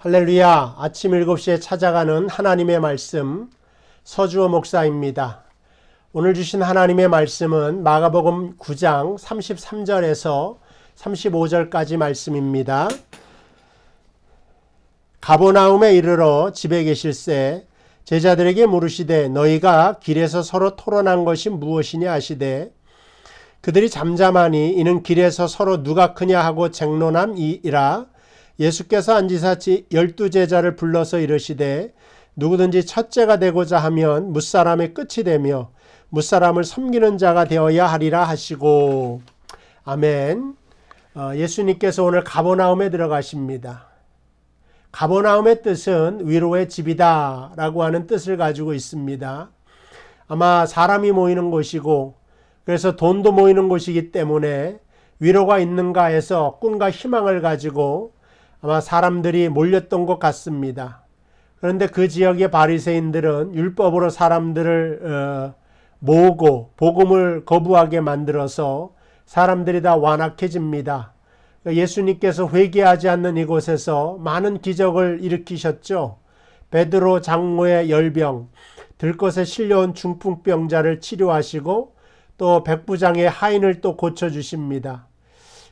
할렐루야. 아침 7시에 찾아가는 하나님의 말씀 서주호 목사입니다. 오늘 주신 하나님의 말씀은 마가복음 9장 33절에서 35절까지 말씀입니다. 가버나움에 이르러 집에 계실새 제자들에게 물으시되 너희가 길에서 서로 토론한 것이 무엇이냐 하시되 그들이 잠잠하니 이는 길에서 서로 누가 크냐 하고 쟁론함이라. 예수께서 앉으사 12제자를 불러서 이르시되 누구든지 첫째가 되고자 하면 무사람의 끝이 되며 무사람을 섬기는 자가 되어야 하리라 하시고. 아멘. 예수님께서 오늘 가버나움에 들어가십니다. 가버나움의 뜻은 위로의 집이다 라고 하는 뜻을 가지고 있습니다. 아마 사람이 모이는 곳이고 그래서 돈도 모이는 곳이기 때문에 위로가 있는가 해서 꿈과 희망을 가지고 아마 사람들이 몰렸던 것 같습니다. 그런데 그 지역의 바리새인들은 율법으로 사람들을 모으고 복음을 거부하게 만들어서 사람들이 다 완악해집니다. 예수님께서 회개하지 않는 이곳에서 많은 기적을 일으키셨죠. 베드로 장로의 열병, 들것에 실려온 중풍병자를 치료하시고 또 백부장의 하인을 또 고쳐주십니다.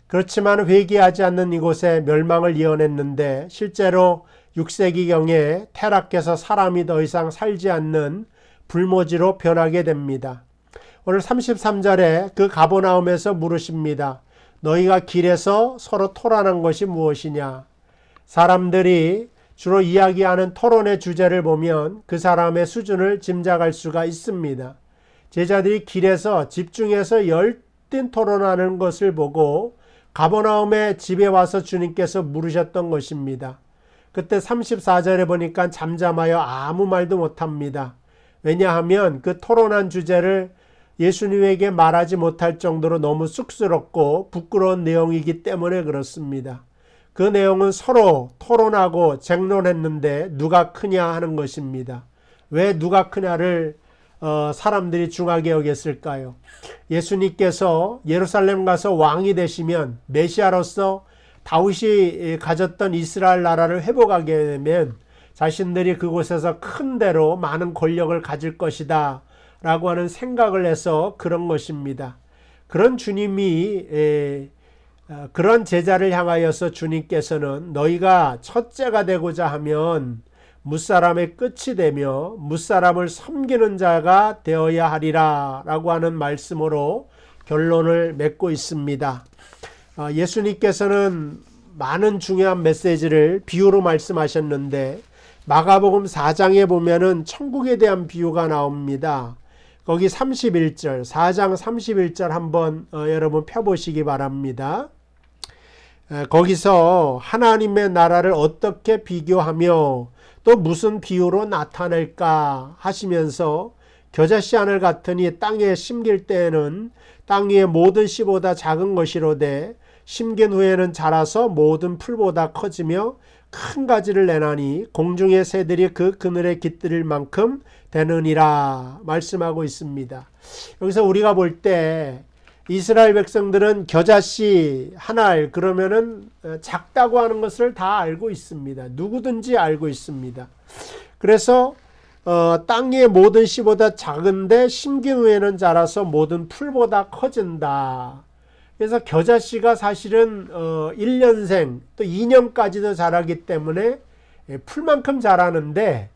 그렇지만 회개하지 않는 이곳에 멸망을 예언했는데 실제로 6세기경에 타락해서 사람이 더 이상 살지 않는 불모지로 변하게 됩니다. 오늘 33절에 그 가버나움에서 물으십니다. 너희가 길에서 서로 토론한 것이 무엇이냐? 사람들이 주로 이야기하는 토론의 주제를 보면 그 사람의 수준을 짐작할 수가 있습니다. 제자들이 길에서 집중해서 열띤 토론하는 것을 보고 가버나움의 집에 와서 주님께서 물으셨던 것입니다. 그때 34절에 보니까 잠잠하여 아무 말도 못합니다. 왜냐하면 그 토론한 주제를 예수님에게 말하지 못할 정도로 너무 쑥스럽고 부끄러운 내용이기 때문에 그렇습니다. 그 내용은 서로 토론하고 쟁론했는데 누가 크냐 하는 것입니다. 왜 누가 크냐를 사람들이 중하게 여겼을까요? 예수님께서 예루살렘 가서 왕이 되시면 메시아로서 다윗이 가졌던 이스라엘 나라를 회복하게 되면 자신들이 그곳에서 큰 대로 많은 권력을 가질 것이다 라고 하는 생각을 해서 그런 것입니다. 그런 주님이 그런 제자를 향하여서 주님께서는 너희가 첫째가 되고자 하면 무사람의 끝이 되며 무사람을 섬기는 자가 되어야 하리라 라고 하는 말씀으로 결론을 맺고 있습니다. 예수님께서는 많은 중요한 메시지를 비유로 말씀하셨는데 마가복음 4장에 보면은 천국에 대한 비유가 나옵니다. 거기 31절, 4장 31절 한번 여러분 펴보시기 바랍니다. 거기서 하나님의 나라를 어떻게 비교하며 또 무슨 비유로 나타낼까 하시면서 겨자씨 하늘 같으니 땅에 심길 때에는 땅 위의 모든 씨보다 작은 것이로되 심긴 후에는 자라서 모든 풀보다 커지며 큰 가지를 내나니 공중의 새들이 그 그늘에 깃들일 만큼 되느니라 말씀하고 있습니다. 여기서 우리가 볼 때 이스라엘 백성들은 겨자씨 한 알 그러면은 작다고 하는 것을 다 알고 있습니다. 누구든지 알고 있습니다. 그래서 땅의 모든 씨보다 작은데 심긴 후에는 자라서 모든 풀보다 커진다. 그래서 겨자씨가 사실은 1년생 또 2년까지도 자라기 때문에 풀만큼 자라는데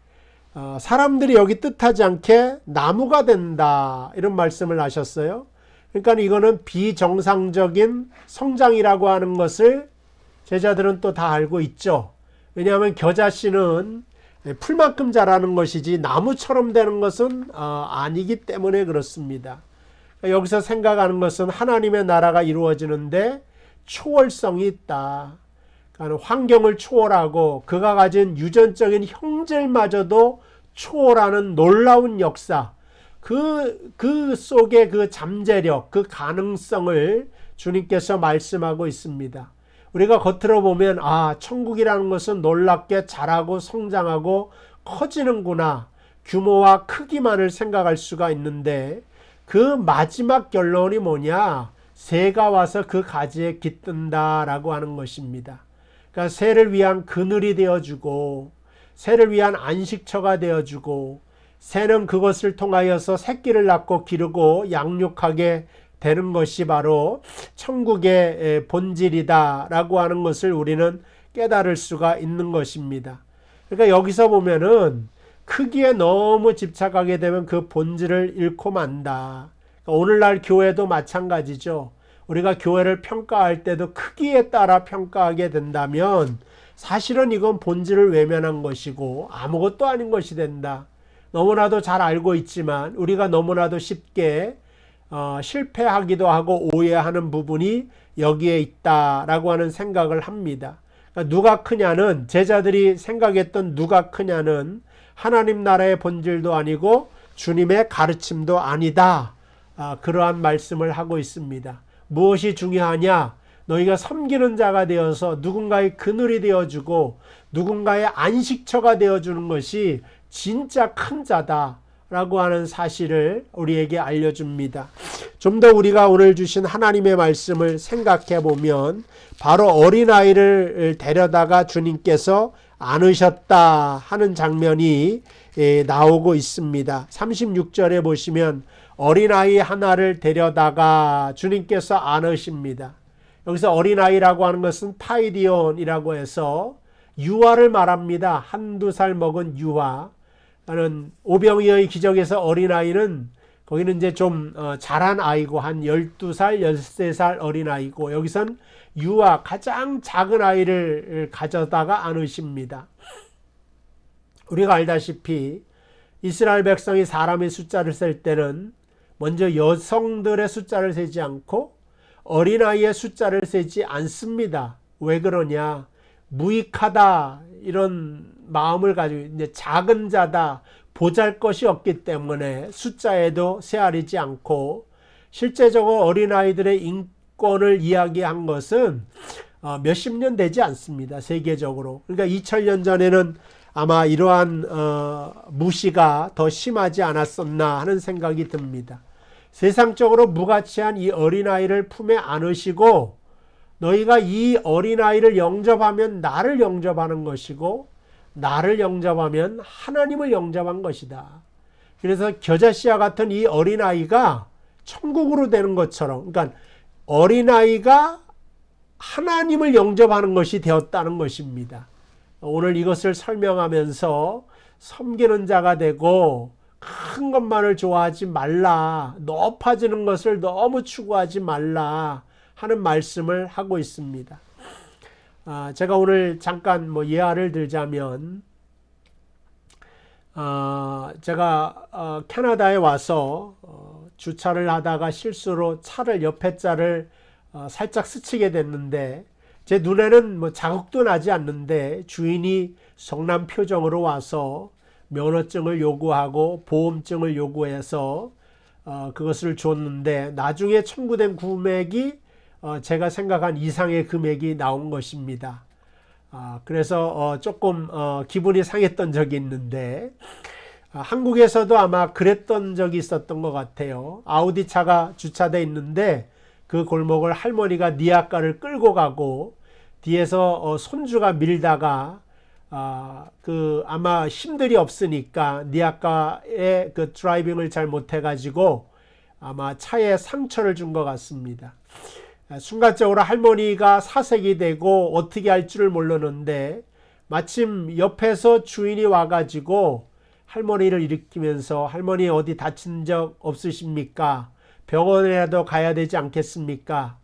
사람들이 여기 뜻하지 않게 나무가 된다 이런 말씀을 하셨어요. 그러니까 이거는 비정상적인 성장이라고 하는 것을 제자들은 또 다 알고 있죠. 왜냐하면 겨자씨는 풀만큼 자라는 것이지 나무처럼 되는 것은 아니기 때문에 그렇습니다. 여기서 생각하는 것은 하나님의 나라가 이루어지는데 초월성이 있다. 그러니까 환경을 초월하고 그가 가진 유전적인 형질마저도 초월하는 놀라운 역사, 그 속에 그 잠재력, 그 가능성을 주님께서 말씀하고 있습니다. 우리가 겉으로 보면 천국이라는 것은 놀랍게 자라고 성장하고 커지는구나. 규모와 크기만을 생각할 수가 있는데 그 마지막 결론이 뭐냐? 새가 와서 그 가지에 깃든다라고 하는 것입니다. 그러니까 새를 위한 그늘이 되어주고 새를 위한 안식처가 되어주고 새는 그것을 통하여서 새끼를 낳고 기르고 양육하게 되는 것이 바로 천국의 본질이다라고 하는 것을 우리는 깨달을 수가 있는 것입니다. 그러니까 여기서 보면은 크기에 너무 집착하게 되면 그 본질을 잃고 만다. 그러니까 오늘날 교회도 마찬가지죠. 우리가 교회를 평가할 때도 크기에 따라 평가하게 된다면 사실은 이건 본질을 외면한 것이고 아무것도 아닌 것이 된다. 너무나도 잘 알고 있지만 우리가 너무나도 쉽게 실패하기도 하고 오해하는 부분이 여기에 있다라고 하는 생각을 합니다. 그러니까 누가 크냐는 제자들이 생각했던 누가 크냐는 하나님 나라의 본질도 아니고 주님의 가르침도 아니다. 그러한 말씀을 하고 있습니다. 무엇이 중요하냐? 너희가 섬기는 자가 되어서 누군가의 그늘이 되어주고 누군가의 안식처가 되어주는 것이 진짜 큰 자다라고 하는 사실을 우리에게 알려줍니다. 좀 더 우리가 오늘 주신 하나님의 말씀을 생각해 보면 바로 어린아이를 데려다가 주님께서 안으셨다 하는 장면이 나오고 있습니다. 36절에 보시면 어린아이 하나를 데려다가 주님께서 안으십니다. 여기서 어린아이라고 하는 것은 파이디온이라고 해서 유아를 말합니다. 한두 살 먹은 유아. 나는 오병이어의 기적에서 어린아이는 거기는 이제 좀 자란 아이고 한 12살, 13살 어린아이고 여기선 유아 가장 작은 아이를 가져다가 안으십니다. 우리가 알다시피 이스라엘 백성이 사람의 숫자를 셀 때는 먼저 여성들의 숫자를 세지 않고 어린아이의 숫자를 세지 않습니다. 왜 그러냐? 무익하다 이런 마음을 가지고 이제 작은 자다 보잘것이 없기 때문에 숫자에도 세아리지 않고 실제적으로 어린아이들의 인권을 이야기한 것은 몇십 년 되지 않습니다. 세계적으로. 그러니까 2000년 전에는 아마 이러한 무시가 더 심하지 않았었나 하는 생각이 듭니다. 세상적으로 무가치한 이 어린아이를 품에 안으시고 너희가 이 어린아이를 영접하면 나를 영접하는 것이고 나를 영접하면 하나님을 영접한 것이다. 그래서 겨자씨와 같은 이 어린아이가 천국으로 되는 것처럼 그러니까 어린아이가 하나님을 영접하는 것이 되었다는 것입니다. 오늘 이것을 설명하면서 섬기는 자가 되고 큰 것만을 좋아하지 말라. 높아지는 것을 너무 추구하지 말라 하는 말씀을 하고 있습니다. 제가 오늘 잠깐 예화를 들자면 제가 캐나다에 와서 주차를 하다가 실수로 차를 옆에 차를 살짝 스치게 됐는데 제 눈에는 자국도 나지 않는데 주인이 성난 표정으로 와서 면허증을 요구하고 보험증을 요구해서 그것을 줬는데 나중에 청구된 금액이 제가 생각한 이상의 금액이 나온 것입니다. 그래서 조금 기분이 상했던 적이 있는데 한국에서도 아마 그랬던 적이 있었던 것 같아요. 아우디 차가 주차되어 있는데 그 골목을 할머니가 니아까를 끌고 가고 뒤에서 손주가 밀다가 아마 힘들이 없으니까 니아까의 그 드라이빙을 잘 못해가지고 아마 차에 상처를 준 것 같습니다. 순간적으로 할머니가 사색이 되고 어떻게 할 줄을 모르는데 마침 옆에서 주인이 와가지고 할머니를 일으키면서 할머니 어디 다친 적 없으십니까? 병원에라도 가야 되지 않겠습니까?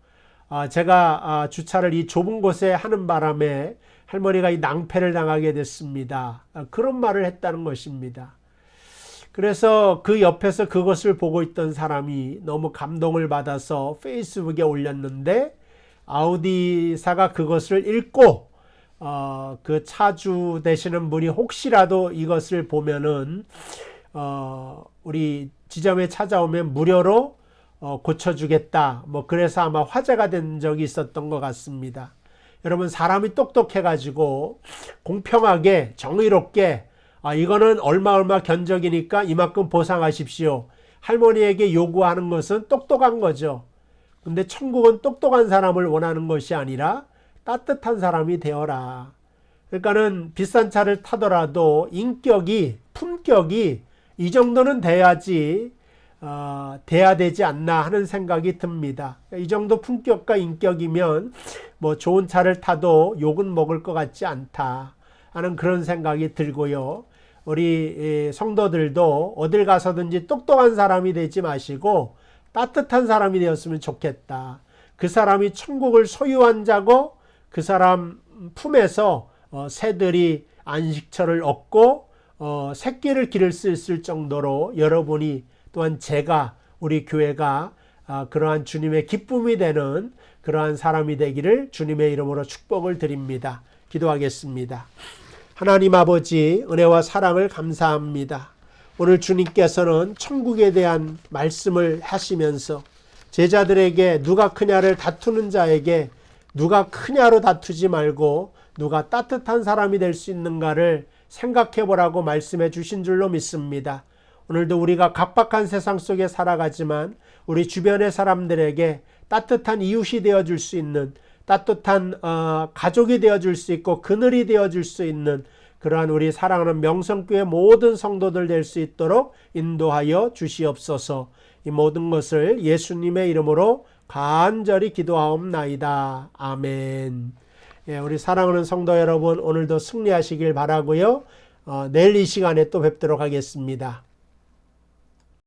제가 주차를 이 좁은 곳에 하는 바람에 할머니가 이 낭패를 당하게 됐습니다. 그런 말을 했다는 것입니다. 그래서 그 옆에서 그것을 보고 있던 사람이 너무 감동을 받아서 페이스북에 올렸는데 아우디사가 그것을 읽고 그 차주 되시는 분이 혹시라도 이것을 보면은 우리 지점에 찾아오면 무료로 고쳐주겠다. 그래서 아마 화제가 된 적이 있었던 것 같습니다. 여러분 사람이 똑똑해가지고 공평하게 정의롭게 이거는 얼마 견적이니까 이만큼 보상하십시오. 할머니에게 요구하는 것은 똑똑한 거죠. 근데 천국은 똑똑한 사람을 원하는 것이 아니라 따뜻한 사람이 되어라. 그러니까는 비싼 차를 타더라도 인격이, 품격이 이 정도는 돼야지 돼야 되지 않나 하는 생각이 듭니다. 이 정도 품격과 인격이면 뭐 좋은 차를 타도 욕은 먹을 것 같지 않다 하는 그런 생각이 들고요. 우리 성도들도 어딜 가서든지 똑똑한 사람이 되지 마시고 따뜻한 사람이 되었으면 좋겠다. 그 사람이 천국을 소유한 자고 그 사람 품에서 새들이 안식처를 얻고 새끼를 기를 수 있을 정도로 여러분이 또한 제가 우리 교회가 그러한 주님의 기쁨이 되는 그러한 사람이 되기를 주님의 이름으로 축복을 드립니다. 기도하겠습니다. 하나님 아버지 은혜와 사랑을 감사합니다. 오늘 주님께서는 천국에 대한 말씀을 하시면서 제자들에게 누가 크냐를 다투는 자에게 누가 크냐로 다투지 말고 누가 따뜻한 사람이 될 수 있는가를 생각해 보라고 말씀해 주신 줄로 믿습니다. 오늘도 우리가 각박한 세상 속에 살아가지만 우리 주변의 사람들에게 따뜻한 이웃이 되어줄 수 있는 따뜻한 가족이 되어줄 수 있고 그늘이 되어줄 수 있는 그러한 우리 사랑하는 명성교회 모든 성도들 될 수 있도록 인도하여 주시옵소서. 이 모든 것을 예수님의 이름으로 간절히 기도하옵나이다. 아멘. 예, 우리 사랑하는 성도 여러분 오늘도 승리하시길 바라고요. 내일 이 시간에 또 뵙도록 하겠습니다.